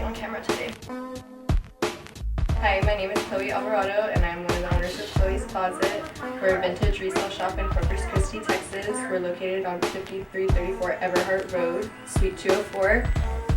on camera today. Hi, my name is Chloe Alvarado, and I'm one of the owners of Chloe's Closet. We're a vintage resale shop in Corpus Christi, Texas. We're located on 5334 Everhart Road, Suite 204.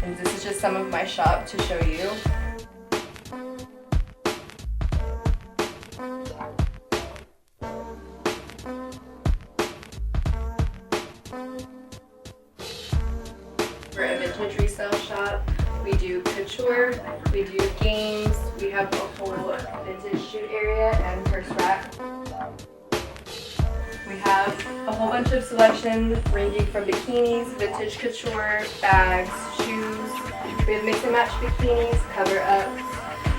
And this is just some of my shop to show you. We're a vintage resale shop. We do couture, we do games, we have a whole vintage shoot area and purse rack. We have a whole bunch of selection ranging from bikinis, vintage couture, bags, shoes. We have mix and match bikinis, cover ups,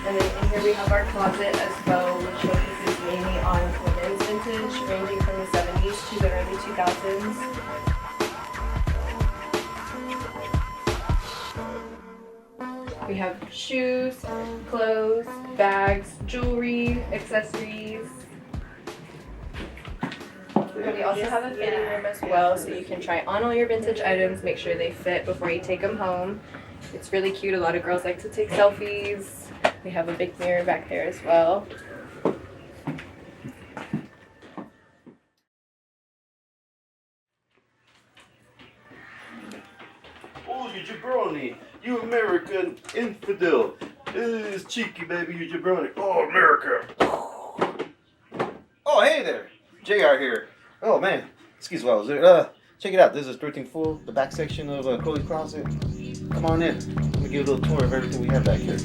and then in here we have our closet as well, which focuses mainly on women's vintage, ranging from the 70s to the early 2000s. We have shoes, clothes, bags, jewelry, accessories. We also have a fitting room as well, so you can try on all your vintage items, make sure they fit before you take them home. It's really cute. A lot of girls like to take selfies. We have a big mirror back there as well. Oh, you jabroni. You American infidel. It's cheeky, baby. You jabroni. Oh, America. Oh, hey there. JR here. Oh, man. Excuse me. Check it out. This is 13th floor, the back section of Chloe's Closet. Come on in. Let me give you a little tour of everything we have back here.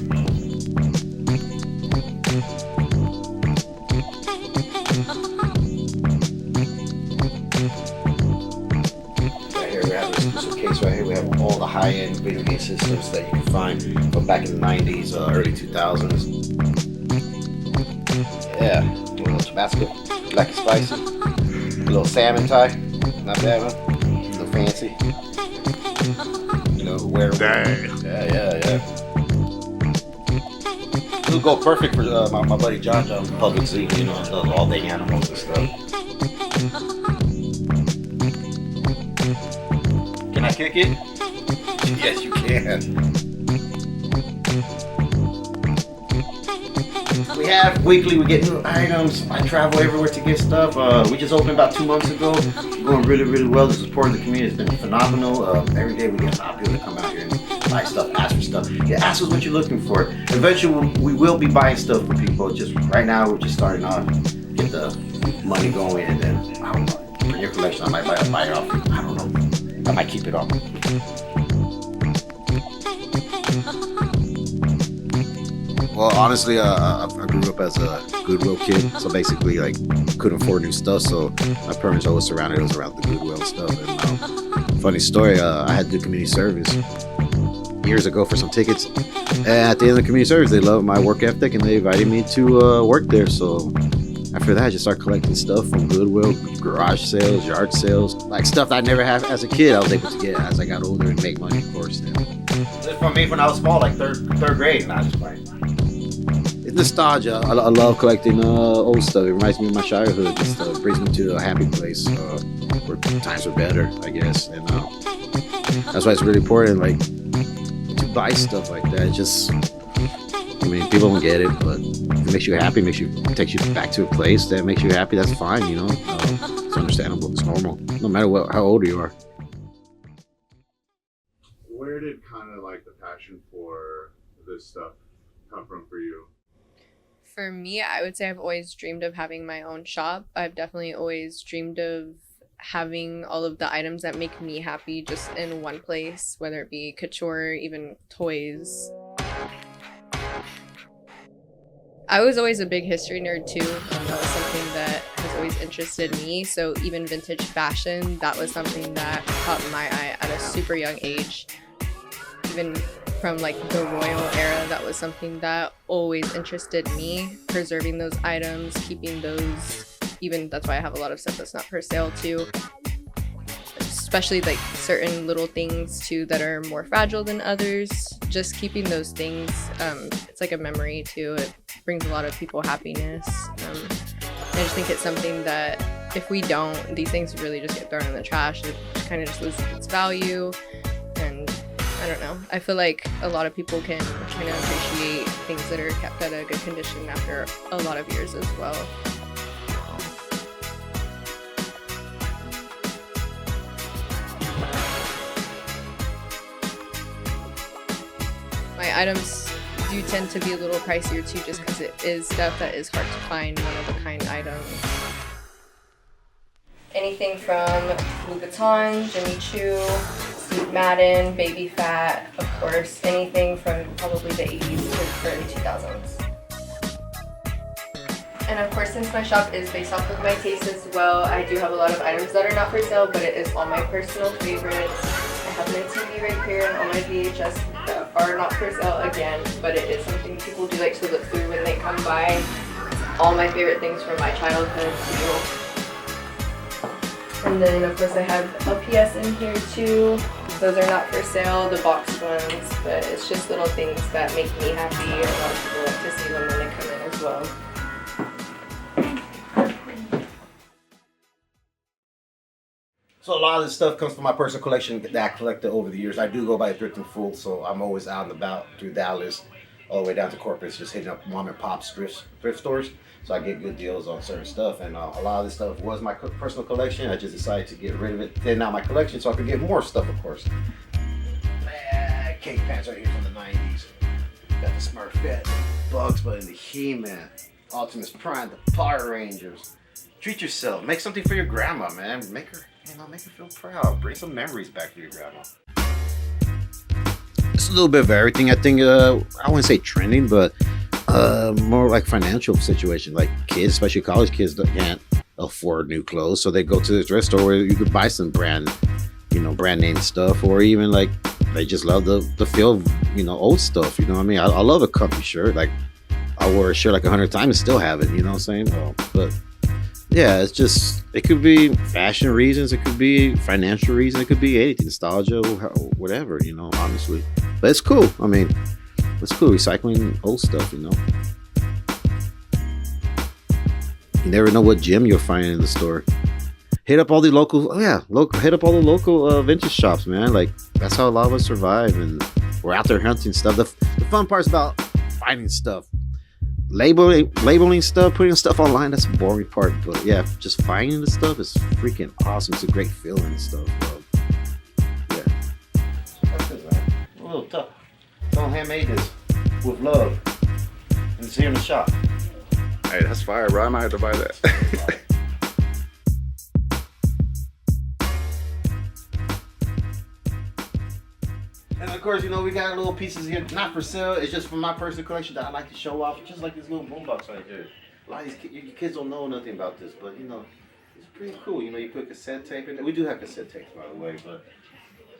Right here we have this exclusive case right here. We have all the high-end video game systems that you can find from back in the 90s, early 2000s. Yeah, a little Tabasco, black and spicy. A little salmon tie, not bad, huh? A little fancy. You know, wearable. Yeah. This will go perfect for my buddy John Public Zoo, you know, does all day animals and stuff. Can I kick it? Yes, you can. We have weekly, we get new items. I travel everywhere to get stuff. We just opened about 2 months ago. Going really, really well. The support of the community has been phenomenal. Every day we get a lot of people that come out here and buy stuff, ask for stuff. Yeah, ask us what you're looking for. Eventually, we will be buying stuff for people. Just right now, we're just starting off, get the money going, and then, I don't know, for your collection, I might buy it off. I don't know. I might keep it on. Well, honestly, I grew up as a Goodwill kid, so basically, like, couldn't afford new stuff, so my parents always surrounded us around the Goodwill stuff. And funny story, I had to do community service years ago for some tickets, and at the end of the community service, they loved my work ethic, and they invited me to work there, so after that, I just started collecting stuff from Goodwill, garage sales, yard sales, like stuff I never had as a kid. I was able to get as I got older and make money, of course. This from me when I was small, like third grade, and I was just like, It's nostalgia. I love collecting old stuff. It reminds me of my childhood. It brings me to a happy place where times were better, I guess. And that's why it's really important, like, to buy stuff like that. People don't get it, but if it makes you happy, takes you back to a place that makes you happy, that's fine, you know. It's understandable. It's normal, no matter how old you are. Where did kind of like the passion for this stuff come from for you? For me, I would say I've always dreamed of having my own shop. I've definitely always dreamed of having all of the items that make me happy just in one place, whether it be couture, even toys. I was always a big history nerd too. That was something that has always interested me. So even vintage fashion, that was something that caught my eye at a super young age. Even from like the royal era, that was something that always interested me. Preserving those items, keeping those, even that's why I have a lot of stuff that's not for sale too. Especially like certain little things too that are more fragile than others. Just keeping those things, it's like a memory too. It brings a lot of people happiness. I just think it's something that if we don't, these things really just get thrown in the trash. It kind of just loses its value. And I don't know. I feel like a lot of people can kind of appreciate things that are kept at a good condition after a lot of years as well. My items do tend to be a little pricier too, just because it is stuff that is hard to find, one-of-a-kind items. Anything from Louis Vuitton, Jimmy Choo, Steve Madden, Baby Phat, of course, anything from probably the 80s to early 2000s. And of course, since my shop is based off of my taste as well, I do have a lot of items that are not for sale, but it is all my personal favorites. I have my TV right here and all my VHS that are not for sale again, but it is something people do like to look through when they come by. All my favorite things from my childhood too. And then of course I have LPS in here too. Those are not for sale, the boxed ones, but it's just little things that make me happy. A lot of people like to see them when they come in as well. So a lot of this stuff comes from my personal collection that I collected over the years. I do go by Thrift and Fool, so I'm always out and about through Dallas, all the way down to Corpus, just hitting up mom and pop's thrift stores. So I get good deals on certain stuff, and a lot of this stuff was my personal collection. I just decided to get rid of it, thin out my collection, so I could get more stuff, of course. Man, cake pants right here from the 90s. Got the Smurfette, Bugs Bunny, the He-Man, Optimus Prime, the Power Rangers. Treat yourself. Make something for your grandma, man. Make her feel proud. Bring some memories back for your grandma. It's a little bit of everything. I think I wouldn't say trending, but more like financial situation. Like kids, especially college kids, that can't afford new clothes, so they go to the thrift store where you could buy some brand name stuff, or even like they just love the feel of, old stuff. You know what I mean? I love a comfy shirt. Like I wore a shirt like 100 times and still have it. You know what I'm saying? But yeah, it could be fashion reasons, it could be financial reasons, it could be anything, nostalgia, whatever, honestly. But it's cool. I mean, it's cool recycling old stuff, You never know what gem you'll find in the store. Hit up all the hit up all the local vintage shops, man. Like, that's how a lot of us survive, and we're out there hunting stuff. The fun part's about finding stuff. Labeling stuff, putting stuff online, that's the boring part. But yeah, just finding the stuff is freaking awesome. It's a great feeling and stuff, bro. Yeah. That's it, man. A little tough. Don't handmade this with love. And it's here in the shop. Hey, that's fire, bro. I might have to buy that. And of course, we got little pieces here, not for sale. It's just from my personal collection that I like to show off. Just like this little boombox right here. A lot of your kids don't know nothing about this, but it's pretty cool. You put cassette tape in it. We do have cassette tapes, by the way, but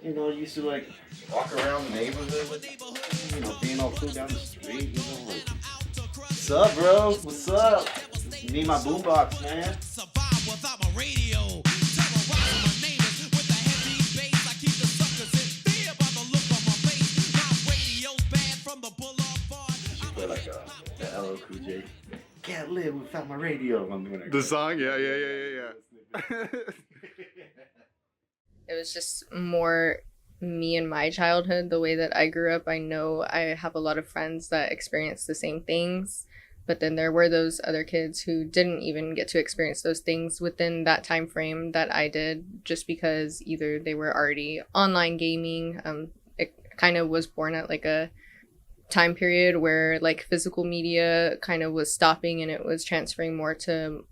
you used to like walk around the neighborhood with, being all cool down the street. Like, what's up, bro? What's up? Me and my boombox, man. The LL Cool J. Can't live without my radio. I'm doing it. The song? Yeah. It was just more me and my childhood, the way that I grew up. I know I have a lot of friends that experienced the same things, but then there were those other kids who didn't even get to experience those things within that time frame that I did, just because either they were already online gaming. It kind of was born at like a time period where like physical media kind of was stopping, and it was transferring more to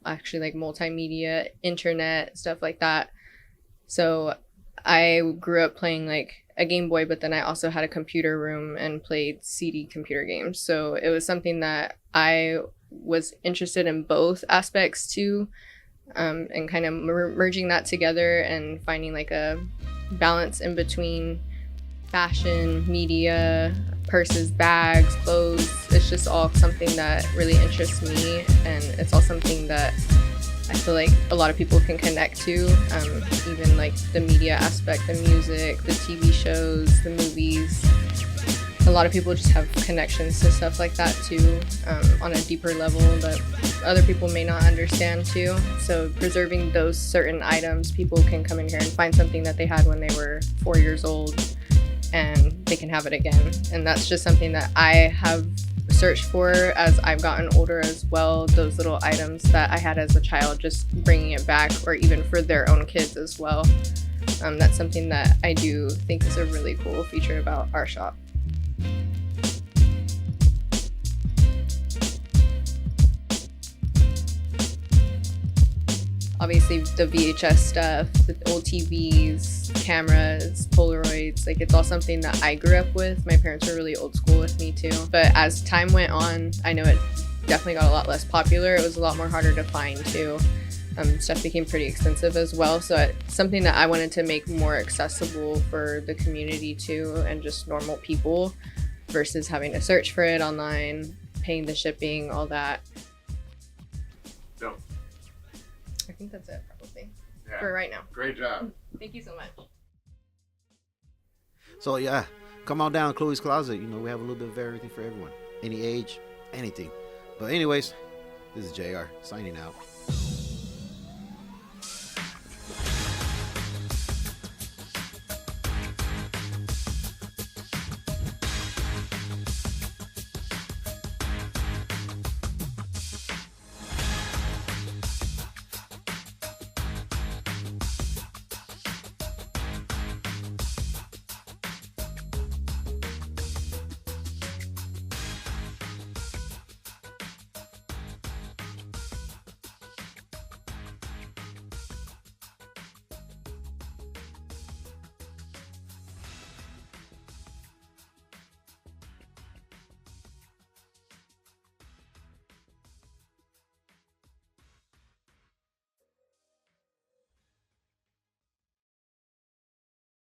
actually like multimedia, internet, stuff like that. So I grew up playing like a Game Boy, but then I also had a computer room and played CD computer games. So it was something that I was interested in both aspects too, and kind of merging that together and finding like a balance in between fashion, media, purses, bags, clothes. It's just all something that really interests me, and it's all something that I feel like a lot of people can connect to, even like the media aspect, the music, the TV shows, the movies. A lot of people just have connections to stuff like that too, on a deeper level that other people may not understand too. So preserving those certain items, people can come in here and find something that they had when they were 4 years old and they can have it again. And that's just something that I have searched for as I've gotten older as well. Those little items that I had as a child, just bringing it back, or even for their own kids as well. That's something that I do think is a really cool feature about our shop. Obviously the VHS stuff, the old TVs, cameras, Polaroids, like it's all something that I grew up with. My parents were really old school with me too. But as time went on, I know it definitely got a lot less popular. It was a lot more harder to find too. Stuff became pretty expensive as well. So it's something that I wanted to make more accessible for the community too, and just normal people, versus having to search for it online, paying the shipping, all that. No. I think that's it probably Yeah. for right now. Great job. Thank you so much. So yeah, come on down to Chloe's Closet. You know, we have a little bit of everything for everyone. Any age, anything. But anyways, this is JR signing out.